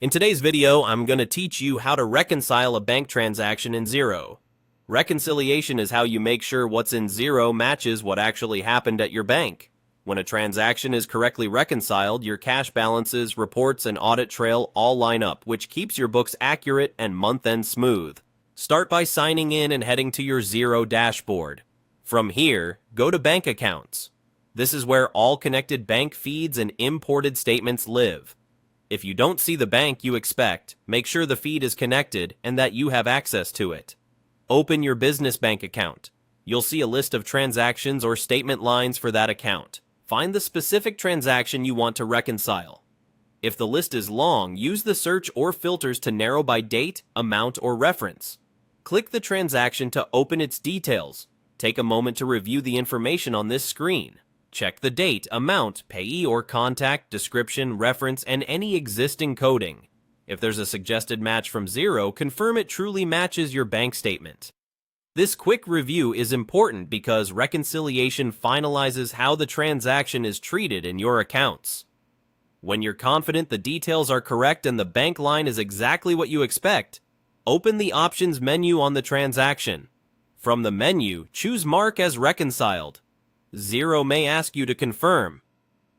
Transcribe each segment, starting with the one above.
In today's video, I'm going to teach you how to reconcile a bank transaction in Xero. Reconciliation is how you make sure what's in Xero matches what actually happened at your bank. When a transaction is correctly reconciled, your cash balances, reports, and audit trail all line up, which keeps your books accurate and month-end smooth. Start by signing in and heading to your Xero dashboard. From here, go to Bank Accounts. This is where all connected bank feeds and imported statements live. If you don't see the bank you expect, make sure the feed is connected and that you have access to it. Open your business bank account. You'll see a list of transactions or statement lines for that account. Find the specific transaction you want to reconcile. If the list is long, use the search or filters to narrow by date, amount, or reference. Click the transaction to open its details. Take a moment to review the information on this screen. Check the date, amount, payee or contact, description, reference, and any existing coding. If there's a suggested match from Xero, confirm it truly matches your bank statement. This quick review is important because reconciliation finalizes how the transaction is treated in your accounts. When you're confident the details are correct and the bank line is exactly what you expect, open the Options menu on the transaction. From the menu, choose Mark as Reconciled. Xero may ask you to confirm.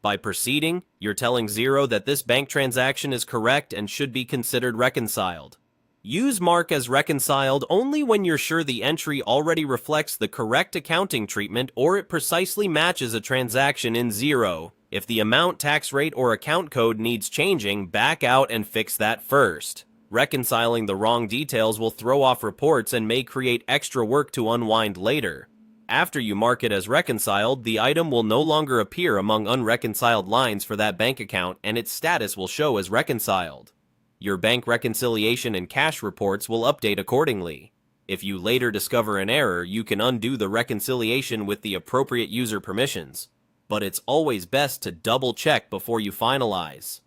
By proceeding, you're telling Xero that this bank transaction is correct and should be considered reconciled. Use Mark as Reconciled only when you're sure the entry already reflects the correct accounting treatment or it precisely matches a transaction in Xero. If the amount, tax rate, or account code needs changing, back out and fix that first. Reconciling the wrong details will throw off reports and may create extra work to unwind later. After you mark it as reconciled, the item will no longer appear among unreconciled lines for that bank account and its status will show as reconciled. Your bank reconciliation and cash reports will update accordingly. If you later discover an error, you can undo the reconciliation with the appropriate user permissions. But it's always best to double check before you finalize.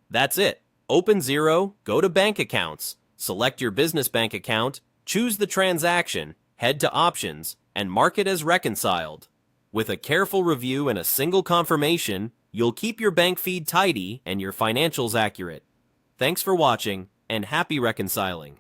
That's it. Open Xero, go to Bank Accounts, select your business bank account, choose the transaction, head to Options, and mark it as reconciled. With a careful review and a single confirmation, you'll keep your bank feed tidy and your financials accurate. Thanks for watching, and happy reconciling.